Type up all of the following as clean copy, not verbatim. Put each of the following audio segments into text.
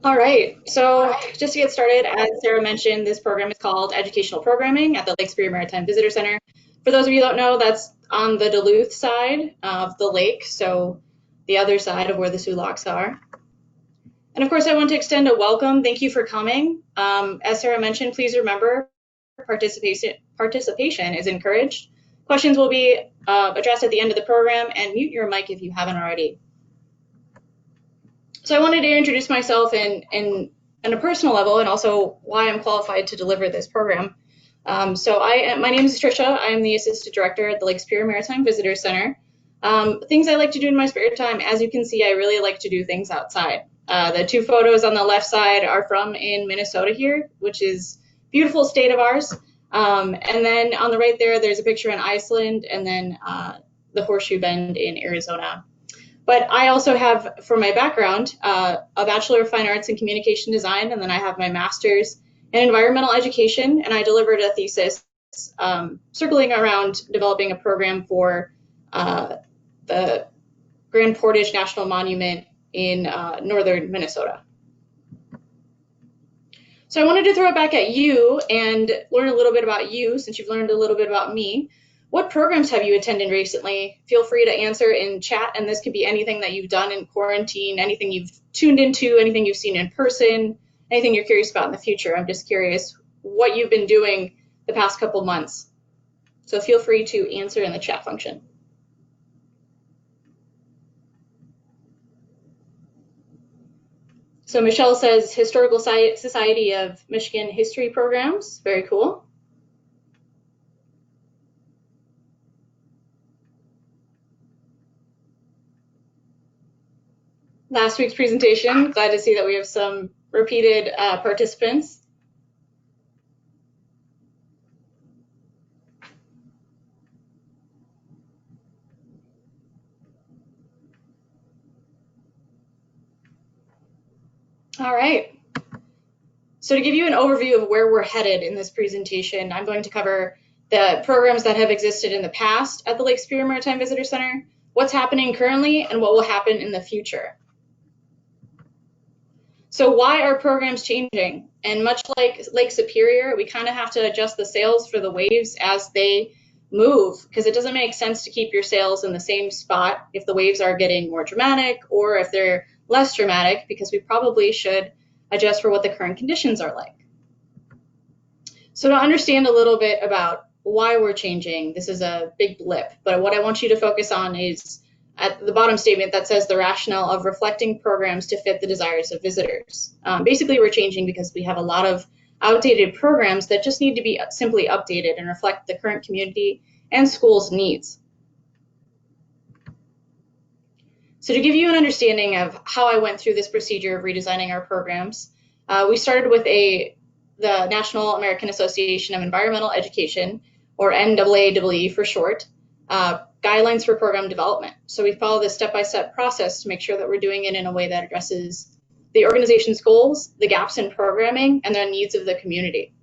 All right, so just to get started, as Sarah mentioned, this program is called Educational Programming at the Lake Superior Maritime Visitor Center. For those of you who don't know, that's on the Duluth side of the lake, so the other side of where the Sulaks are. And of course, I want to extend a welcome. Thank you for coming. As Sarah mentioned, please remember participation is encouraged. Questions will be addressed at the end of the program, and mute your mic if you haven't already. So I wanted to introduce myself in a personal level and also why I'm qualified to deliver this program. My name is Trisha. I am the Assistant Director at the Lake Superior Maritime Visitor Center. Things I like to do in my spare time, as you can see, I really like to do things outside. The two photos on the left side are from in Minnesota here, which is a beautiful state of ours. And then on the right there, there's a picture in Iceland, and then the Horseshoe Bend in Arizona. But I also have, for my background, a Bachelor of Fine Arts in Communication Design, and then I have my Master's in Environmental Education, and I delivered a thesis circling around developing a program for the Grand Portage National Monument in northern Minnesota. So I wanted to throw it back at you and learn a little bit about you, since you've learned a little bit about me. What programs have you attended recently? Feel free to answer in chat, and this could be anything that you've done in quarantine, anything you've tuned into, anything you've seen in person, anything you're curious about in the future. I'm just curious what you've been doing the past couple months. So feel free to answer in the chat function. So Michelle says Historical Society of Michigan History Programs. Very cool. Last week's presentation, glad to see that we have some repeated participants. All right. So to give you an overview of where we're headed in this presentation, I'm going to cover the programs that have existed in the past at the Lake Superior Maritime Visitor Center, what's happening currently, and what will happen in the future. So why are programs changing? And much like Lake Superior, we kind of have to adjust the sails for the waves as they move, because it doesn't make sense to keep your sails in the same spot if the waves are getting more dramatic or if they're less dramatic, because we probably should adjust for what the current conditions are like. So to understand a little bit about why we're changing, this is a big blip, but what I want you to focus on is at the bottom statement that says the rationale of reflecting programs to fit the desires of visitors. Basically, we're changing because we have a lot of outdated programs that just need to be simply updated and reflect the current community and schools' needs. So to give you an understanding of how I went through this procedure of redesigning our programs, we started with the National American Association of Environmental Education, or NAAE for short, guidelines for program development. So we follow this step-by-step process to make sure that we're doing it in a way that addresses the organization's goals, the gaps in programming, and the needs of the community.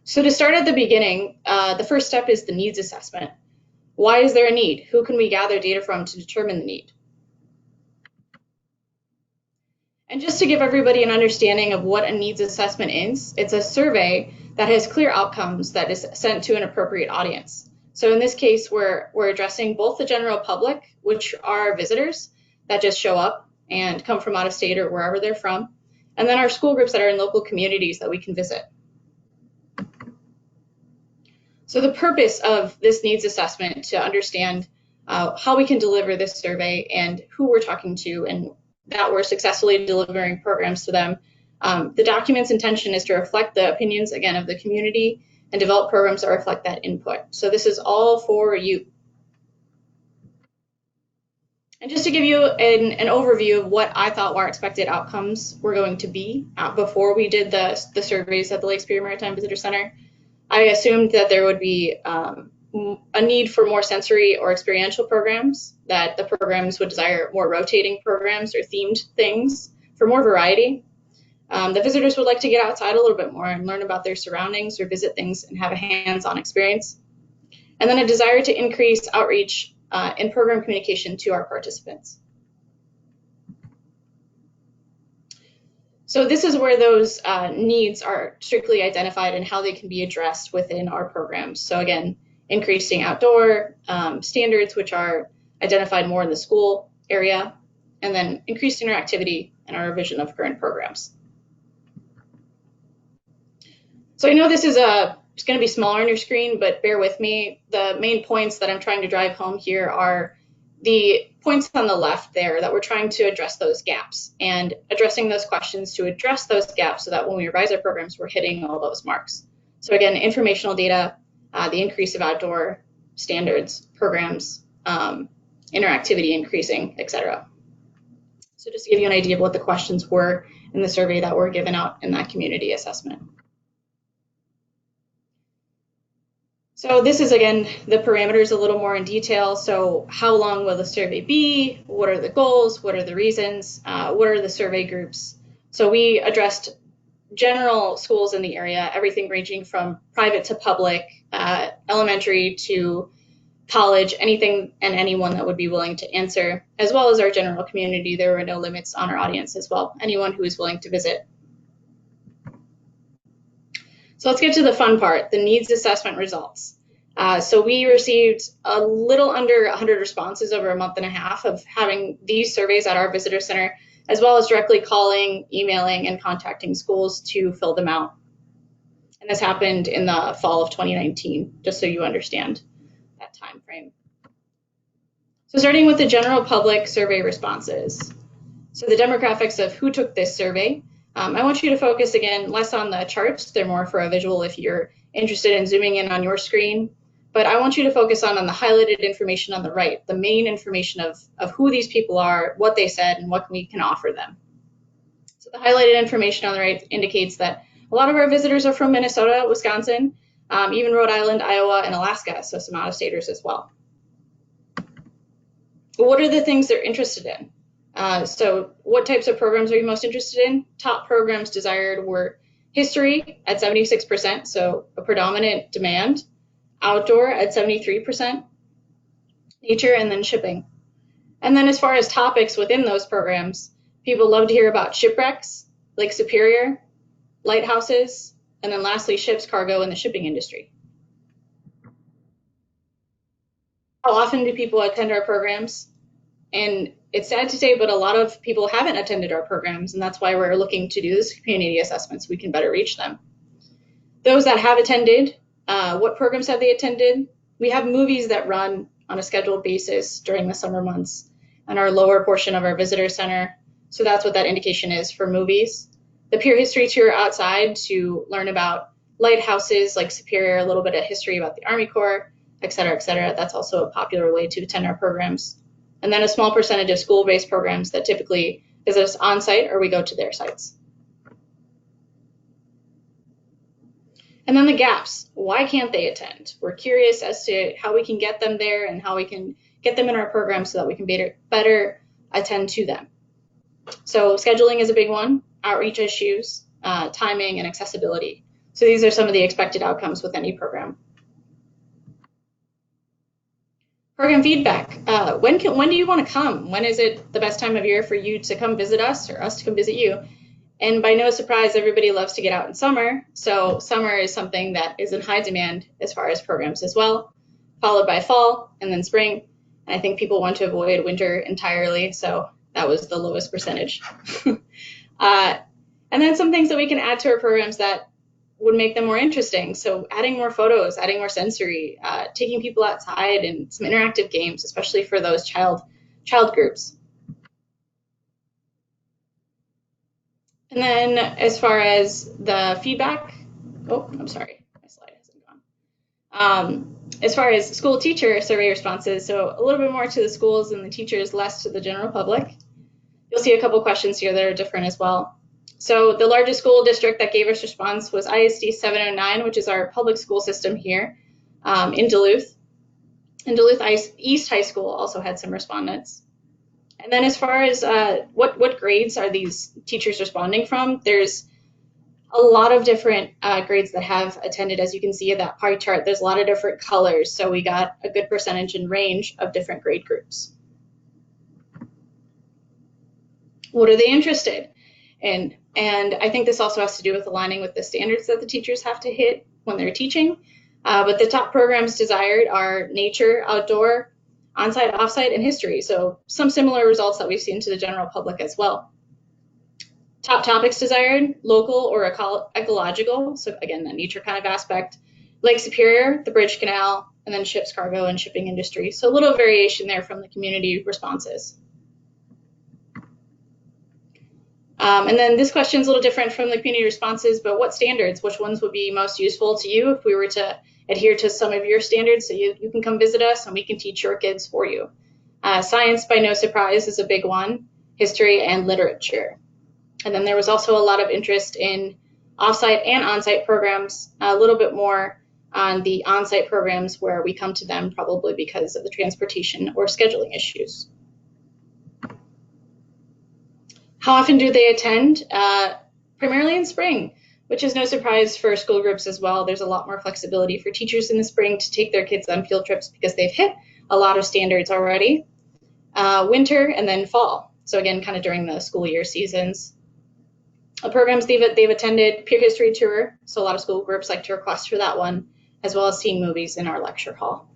So to start at the beginning, the first step is the needs assessment. Why is there a need? Who can we gather data from to determine the need? And just to give everybody an understanding of what a needs assessment is, it's a survey that has clear outcomes that is sent to an appropriate audience. So in this case, we're addressing both the general public, which are visitors that just show up and come from out of state or wherever they're from, and then our school groups that are in local communities that we can visit. So the purpose of this needs assessment to understand how we can deliver this survey and who we're talking to and that we're successfully delivering programs to them. The document's intention is to reflect the opinions, again, of the community and develop programs that reflect that input. So this is all for you. And just to give you an overview of what I thought our expected outcomes were going to be before we did the surveys at the Lake Superior Maritime Visitor Center, I assumed that there would be a need for more sensory or experiential programs, that the programs would desire more rotating programs or themed things for more variety. The visitors would like to get outside a little bit more and learn about their surroundings or visit things and have a hands-on experience. And then a desire to increase outreach and program communication to our participants. So this is where those needs are strictly identified and how they can be addressed within our programs. So again, increasing outdoor standards, which are identified more in the school area, and then increased interactivity in our revision of current programs. So I know this is it's going to be smaller on your screen, but bear with me. The main points that I'm trying to drive home here are the points on the left there, that we're trying to address those gaps and addressing those questions to address those gaps so that when we revise our programs, we're hitting all those marks. So again, informational data, the increase of outdoor standards, programs, interactivity increasing, etc. So just to give you an idea of what the questions were in the survey that were given out in that community assessment. So this is, again, the parameters a little more in detail. So how long will the survey be? What are the goals? What are the reasons? What are the survey groups? So we addressed general schools in the area, everything ranging from private to public, elementary to college, anything and anyone that would be willing to answer, as well as our general community. There were no limits on our audience as well, anyone who is willing to visit. So let's get to the fun part, the needs assessment results. So we received a little under 100 responses over a month and a half of having these surveys at our visitor center, as well as directly calling, emailing, and contacting schools to fill them out. And this happened in the fall of 2019, just so you understand that time frame. So starting with the general public survey responses. So the demographics of who took this survey. I want you to focus, again, less on the charts. They're more for a visual if you're interested in zooming in on your screen. But I want you to focus on the highlighted information on the right, the main information of who these people are, what they said, and what we can offer them. So the highlighted information on the right indicates that a lot of our visitors are from Minnesota, Wisconsin, even Rhode Island, Iowa, and Alaska, so some out-of-staters as well. But what are the things they're interested in? So what types of programs are you most interested in? Top programs desired were history at 76%, so a predominant demand, outdoor at 73%, nature, and then shipping. And then as far as topics within those programs, people love to hear about shipwrecks, Lake Superior, lighthouses, and then lastly, ships, cargo, and the shipping industry. How often do people attend our programs? And it's sad to say, but a lot of people haven't attended our programs, and that's why we're looking to do this community assessment so we can better reach them. Those that have attended, what programs have they attended? We have movies that run on a scheduled basis during the summer months on our lower portion of our visitor center. So that's what that indication is for movies. The peer history tour outside to learn about lighthouses like Superior, a little bit of history about the Army Corps, et cetera, et cetera. That's also a popular way to attend our programs. And then a small percentage of school-based programs that typically visit us on-site or we go to their sites. And then the gaps. Why can't they attend? We're curious as to how we can get them there and how we can get them in our program so that we can better attend to them. So scheduling is a big one, outreach issues, timing, and accessibility. So these are some of the expected outcomes with any program. Program feedback. When do you want to come? When is it the best time of year for you to come visit us or us to come visit you? And by no surprise, everybody loves to get out in summer. So summer is something that is in high demand as far as programs as well, followed by fall and then spring. And I think people want to avoid winter entirely. So that was the lowest percentage. And then some things that we can add to our programs that would make them more interesting. So adding more photos, adding more sensory, taking people outside and some interactive games, especially for those child groups. And then as far as the feedback, oh, I'm sorry, my slide hasn't gone. As far as school teacher survey responses, so a little bit more to the schools and the teachers, less to the general public. You'll see a couple questions here that are different as well. So the largest school district that gave us response was ISD 709, which is our public school system here in Duluth. And Duluth East High School also had some respondents. And then as far as what grades are these teachers responding from, there's a lot of different grades that have attended. As you can see in that pie chart, there's a lot of different colors. So we got a good percentage and range of different grade groups. What are they interested in? And I think this also has to do with aligning with the standards that the teachers have to hit when they're teaching. But the top programs desired are nature, outdoor, onsite, offsite, and history. So some similar results that we've seen to the general public as well. Top topics desired, local or ecological. So again, that nature kind of aspect. Lake Superior, the Bridge Canal, and then ships, cargo, and shipping industry. So a little variation there from the community responses. And then this question is a little different from the community responses, but what standards, which ones would be most useful to you if we were to adhere to some of your standards so you can come visit us and we can teach your kids for you. Science, by no surprise, is a big one, history and literature. And then there was also a lot of interest in offsite and onsite programs, a little bit more on the onsite programs where we come to them probably because of the transportation or scheduling issues. How often do they attend? Primarily in spring, which is no surprise for school groups as well. There's a lot more flexibility for teachers in the spring to take their kids on field trips because they've hit a lot of standards already. Winter and then fall. So again, kind of during the school year seasons. Programs they've attended, peer history tour. So a lot of school groups like to request for that one, as well as seeing movies in our lecture hall.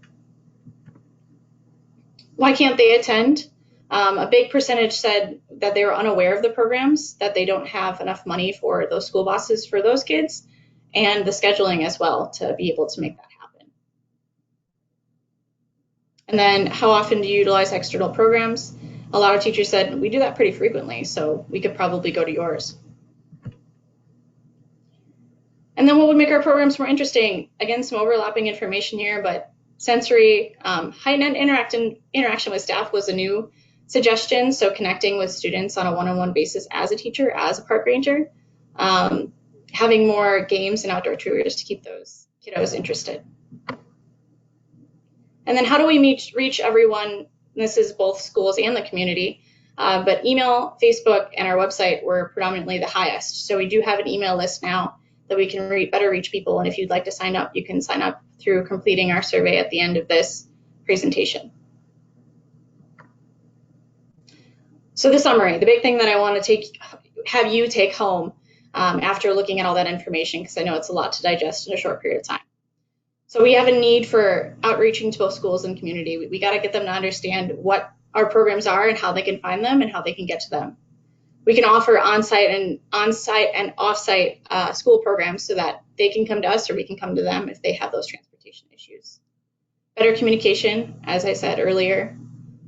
Why can't they attend? A big percentage said that they were unaware of the programs, that they don't have enough money for those school buses for those kids, and the scheduling as well to be able to make that happen. And then how often do you utilize external programs? A lot of teachers said, we do that pretty frequently, so we could probably go to yours. And then what would make our programs more interesting? Again, some overlapping information here, but sensory, heightened interaction with staff was a new suggestion. So connecting with students on a one-on-one basis as a teacher, as a park ranger, having more games and outdoor tours to keep those kiddos interested. And then how do we reach everyone? This is both schools and the community, but email, Facebook, and our website were predominantly the highest. So we do have an email list now that we can better reach people. And if you'd like to sign up, you can sign up through completing our survey at the end of this presentation. So the summary, the big thing that I want to have you take home after looking at all that information, because I know it's a lot to digest in a short period of time. So we have a need for outreaching to both schools and community. We got to get them to understand what our programs are and how they can find them and how they can get to them. We can offer on-site and off-site school programs so that they can come to us or we can come to them if they have those transportation issues. Better communication, as I said earlier.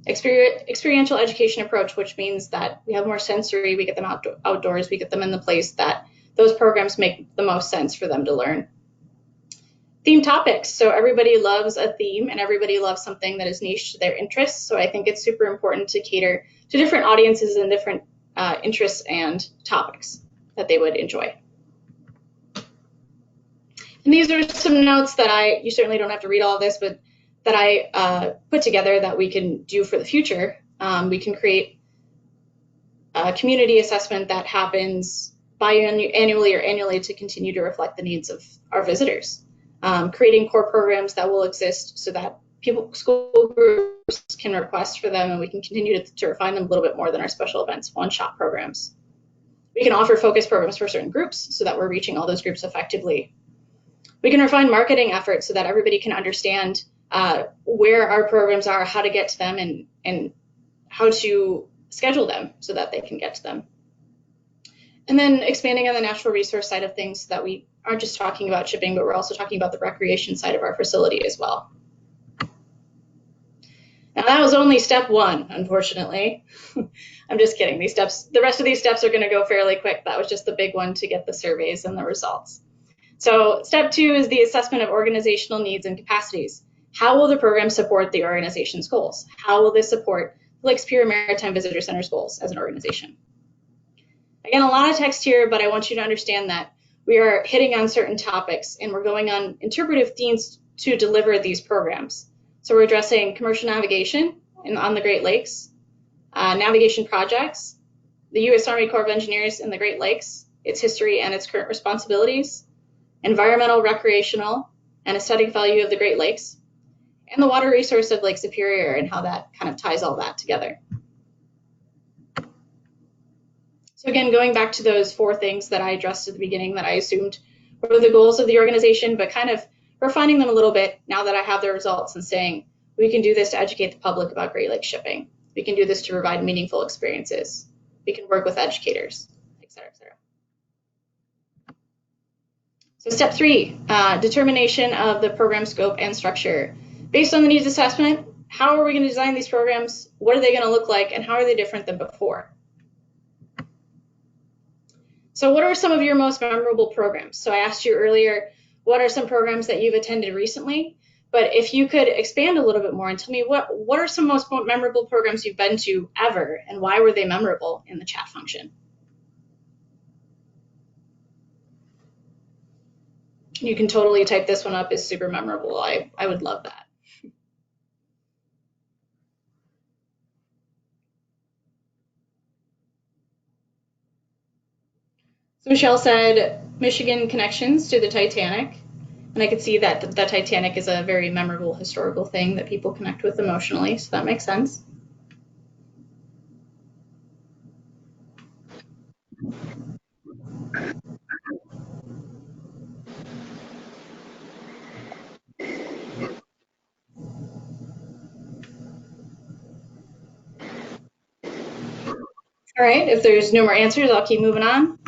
Experiential education approach, which means that we have more sensory, we get them outdoors, we get them in the place that those programs make the most sense for them to learn. Theme topics, so everybody loves a theme and everybody loves something that is niche to their interests, so I think it's super important to cater to different audiences and different interests and topics that they would enjoy. And these are some notes that you certainly don't have to read all of this, but that I put together that we can do for the future. We can create a community assessment that happens biannually or annually to continue to reflect the needs of our visitors. Creating core programs that will exist so that school groups can request for them and we can continue to refine them a little bit more than our special events one-shot programs. We can offer focus programs for certain groups so that we're reaching all those groups effectively. We can refine marketing efforts so that everybody can understand where our programs are, how to get to them, and how to schedule them so that they can get to them. And then expanding on the natural resource side of things so that we aren't just talking about shipping, but we're also talking about the recreation side of our facility as well. Now that was only step one, unfortunately. I'm just kidding. The rest of these steps are going to go fairly quick. That was just the big one to get the surveys and the results. So step two is the assessment of organizational needs and capacities. How will the program support the organization's goals? How will this support Lake Superior Maritime Visitor Center's goals as an organization? Again, a lot of text here, but I want you to understand that we are hitting on certain topics and we're going on interpretive themes to deliver these programs. So we're addressing commercial navigation on the Great Lakes, navigation projects, the U.S. Army Corps of Engineers in the Great Lakes, its history and its current responsibilities, environmental, recreational, and aesthetic value of the Great Lakes, and the water resource of Lake Superior and how that kind of ties all that together. So again, going back to those 4 things that I addressed at the beginning that I assumed were the goals of the organization, but kind of refining them a little bit now that I have the results and saying, we can do this to educate the public about Great Lakes shipping. We can do this to provide meaningful experiences. We can work with educators, et cetera, et cetera. So step 3, determination of the program scope and structure. Based on the needs assessment, how are we going to design these programs? What are they going to look like? And how are they different than before? So what are some of your most memorable programs? So I asked you earlier, what are some programs that you've attended recently? But if you could expand a little bit more and tell me what are some most memorable programs you've been to ever, and why were they memorable in the chat function? You can totally type this one up as super memorable. I would love that. So Michelle said Michigan connections to the Titanic. And I could see that the Titanic is a very memorable historical thing that people connect with emotionally, so that makes sense. All right, if there's no more answers, I'll keep moving on.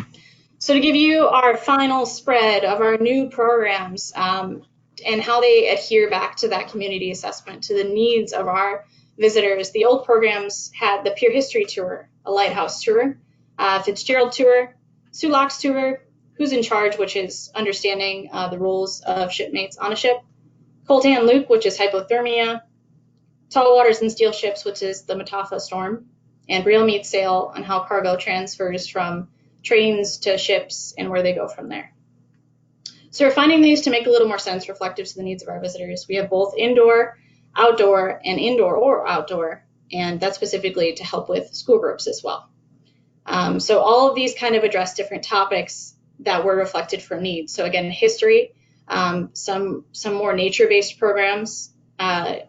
So to give you our final spread of our new programs and how they adhere back to that community assessment, to the needs of our visitors, the old programs had the Pier History Tour, a lighthouse tour, Fitzgerald Tour, Suloc's Tour, Who's in Charge, which is understanding the roles of shipmates on a ship, Coltan Luke, which is hypothermia, Tall Waters and Steel Ships, which is the Mataafa storm, and Real Meat Sail on how cargo transfers from trains to ships and where they go from there. So we're finding these to make a little more sense, reflective to the needs of our visitors. We have both indoor, outdoor, and indoor or outdoor, and that's specifically to help with school groups as well. So all of these kind of address different topics that were reflected from needs. So again, history, some more nature-based programs,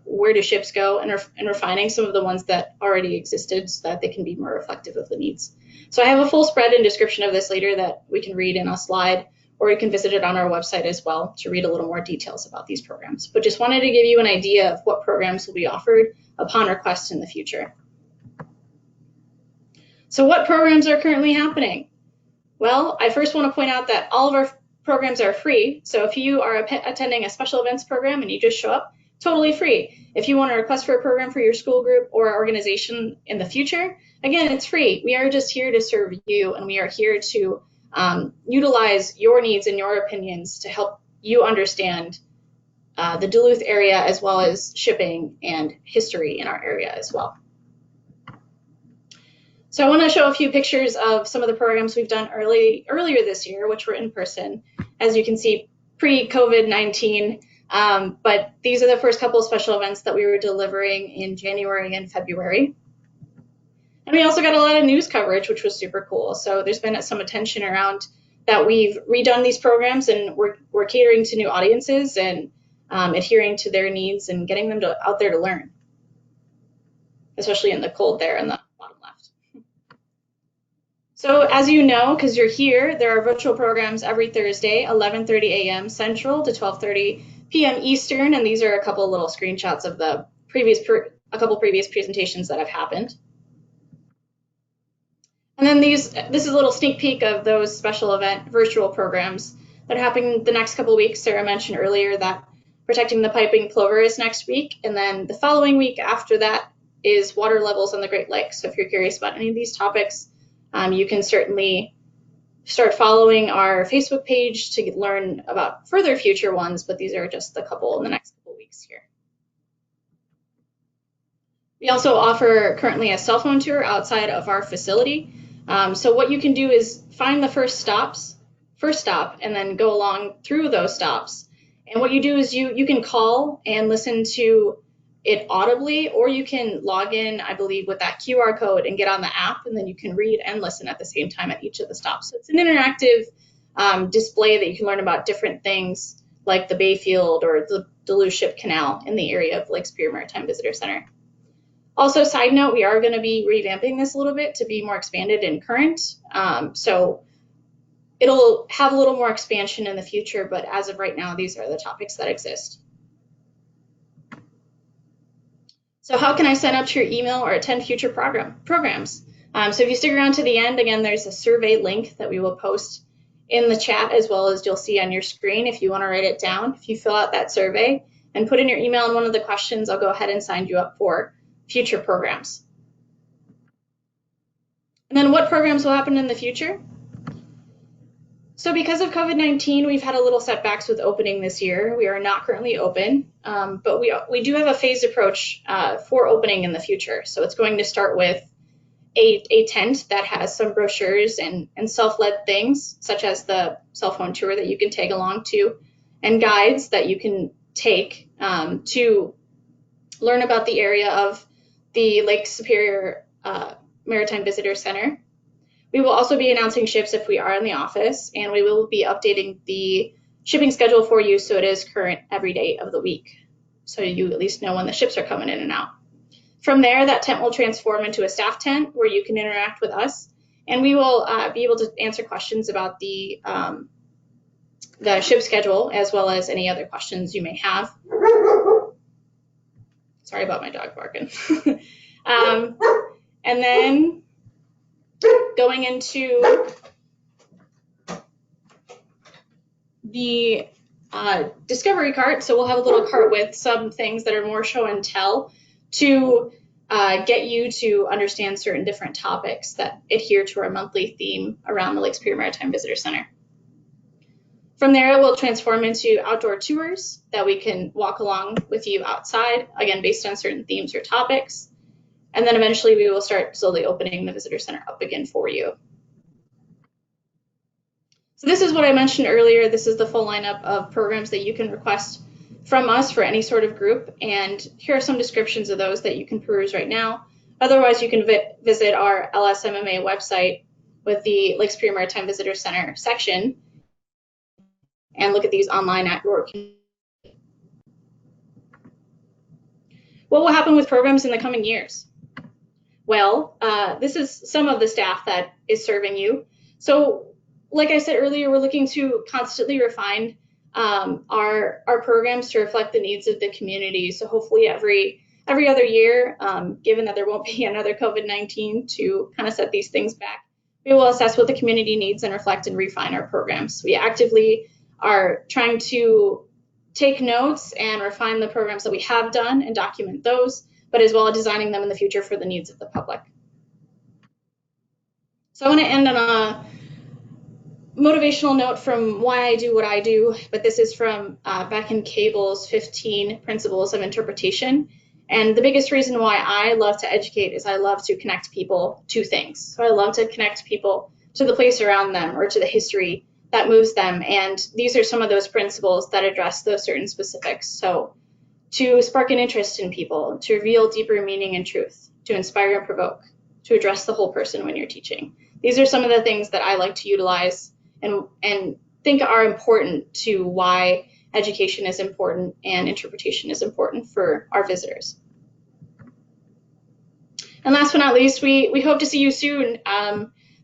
where do ships go, and refining some of the ones that already existed so that they can be more reflective of the needs. So I have a full spread and description of this later that we can read in a slide, or you can visit it on our website as well to read a little more details about these programs. But just wanted to give you an idea of what programs will be offered upon request in the future. So what programs are currently happening? Well, I first want to point out that all of our programs are free. So if you are attending a special events program and you just show up, totally free. If you want to request for a program for your school group or organization in the future, again, it's free. We are just here to serve you, and we are here to utilize your needs and your opinions to help you understand the Duluth area, as well as shipping and history in our area as well. So I want to show a few pictures of some of the programs we've done earlier this year, which were in person, as you can see, pre-COVID-19. But these are the first couple of special events that we were delivering in January and February. And we also got a lot of news coverage, which was super cool. So there's been some attention around that we've redone these programs, and we're catering to new audiences and adhering to their needs and getting them out there to learn, especially in the cold there in the bottom left. So as you know, because you're here, there are virtual programs every Thursday, 11:30 a.m. Central to 12:30 p.m. Eastern, and these are a couple little screenshots of the a couple previous presentations that have happened. And then this is a little sneak peek of those special event virtual programs that are happening the next couple weeks. Sarah mentioned earlier that Protecting the Piping Plover is next week, and then the following week after that is water levels on the Great Lakes. So if you're curious about any of these topics, you can certainly start following our Facebook page to learn about further future ones, but these are just a couple in the next couple weeks here. We also offer currently a cell phone tour outside of our facility. So what you can do is find the first stop, and then go along through those stops. And what you do is you can call and listen to it audibly, or you can log in, I believe, with that QR code and get on the app, and then you can read and listen at the same time at each of the stops. So it's an interactive display that you can learn about different things like the Bayfield or the Duluth Ship Canal in the area of Lake Superior Maritime Visitor Center. Also, side note, we are going to be revamping this a little bit to be more expanded and current. So it'll have a little more expansion in the future, but as of right now, these are the topics that exist. So how can I sign up to your email or attend future programs? So if you stick around to the end, again, there's a survey link that we will post in the chat, as well as you'll see on your screen if you want to write it down. If you fill out that survey and put in your email and one of the questions, I'll go ahead and sign you up for future programs. And then what programs will happen in the future? So because of COVID-19, we've had a little setbacks with opening this year. We are not currently open, but we do have a phased approach for opening in the future. So it's going to start with a tent that has some brochures and self-led things, such as the cell phone tour that you can tag along to, and guides that you can take to learn about the area of the Lake Superior Maritime Visitor Center. We will also be announcing ships if we are in the office, and we will be updating the shipping schedule for you so it is current every day of the week, so you at least know when the ships are coming in and out. From there, that tent will transform into a staff tent where you can interact with us, and we will be able to answer questions about the ship schedule, as well as any other questions you may have. Sorry about my dog barking. And then going into the discovery cart, so we'll have a little cart with some things that are more show and tell to get you to understand certain different topics that adhere to our monthly theme around the Lake Superior Maritime Visitor Center. From there, it will transform into outdoor tours that we can walk along with you outside, again, based on certain themes or topics. And then eventually we will start slowly opening the visitor center up again for you. So this is what I mentioned earlier. This is the full lineup of programs that you can request from us for any sort of group. And here are some descriptions of those that you can peruse right now. Otherwise, you can visit our LSMMA website with the Lake Superior Maritime Visitor Center section and look at these online at your convenience. What will happen with programs in the coming years? Well, this is some of the staff that is serving you. So like I said earlier, we're looking to constantly refine our programs to reflect the needs of the community. So hopefully every other year, given that there won't be another COVID-19 to kind of set these things back, we will assess what the community needs and reflect and refine our programs. We actively are trying to take notes and refine the programs that we have done and document those, but as well as designing them in the future for the needs of the public. So I want to end on a motivational note from why I do what I do, but this is from Beck & Cable's 15 Principles of Interpretation. And the biggest reason why I love to educate is I love to connect people to things. So I love to connect people to the place around them or to the history that moves them. And these are some of those principles that address those certain specifics. So to spark an interest in people, to reveal deeper meaning and truth, to inspire and provoke, to address the whole person when you're teaching. These are some of the things that I like to utilize and think are important to why education is important and interpretation is important for our visitors. And last but not least, we hope to see you soon.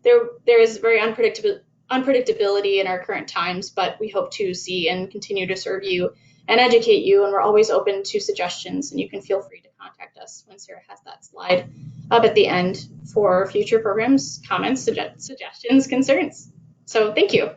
There is very unpredictability in our current times, but we hope to see and continue to serve you and educate you, and we're always open to suggestions, and you can feel free to contact us when Sarah has that slide up at the end for future programs, comments, suggestions, concerns. So thank you.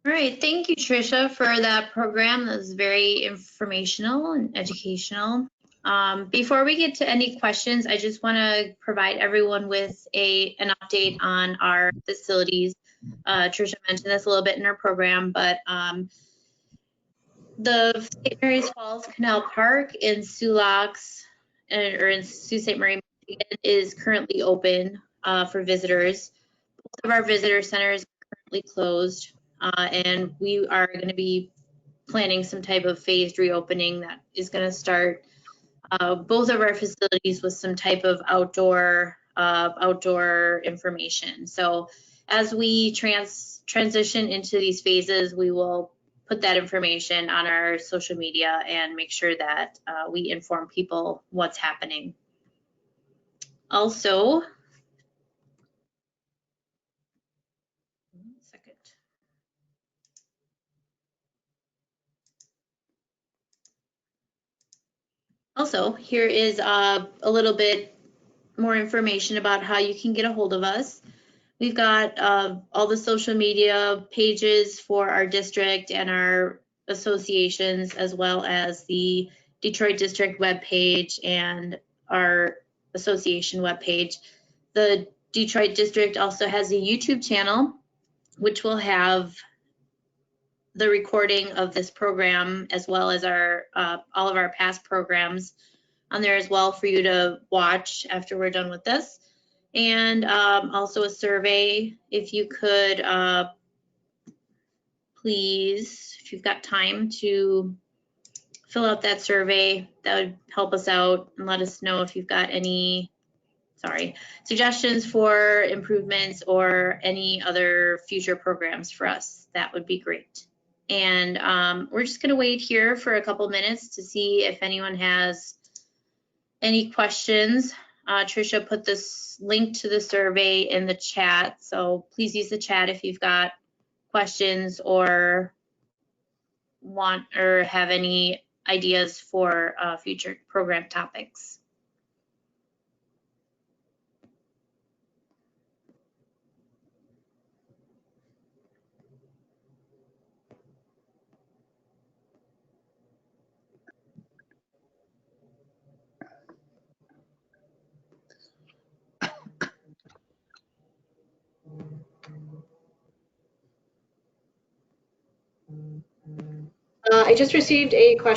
All right, thank you, Trisha, for that program. That was very informational and educational. Before we get to any questions, I just want to provide everyone with an update on our facilities. Trisha mentioned this a little bit in her program, but the St. Mary's Falls Canal Park in Sioux Ste. Marie, Michigan, is currently open for visitors. Both of our visitor centers are currently closed. And we are going to be planning some type of phased reopening that is going to start both of our facilities with some type of outdoor information. So as we transition into these phases, we will put that information on our social media and make sure that we inform people what's happening. Also, here is a little bit more information about how you can get a hold of us. We've got all the social media pages for our district and our associations, as well as the Detroit District webpage and our association webpage. The Detroit District also has a YouTube channel, which will have the recording of this program, as well as our all of our past programs on there as well for you to watch after we're done with this. And also a survey, if you could please, if you've got time to fill out that survey, that would help us out and let us know if you've got any, suggestions for improvements or any other future programs for us. That would be great. And we're just gonna wait here for a couple minutes to see if anyone has any questions. Trisha put this link to the survey in the chat, so please use the chat if you've got questions or want or have any ideas for future program topics. I just received a question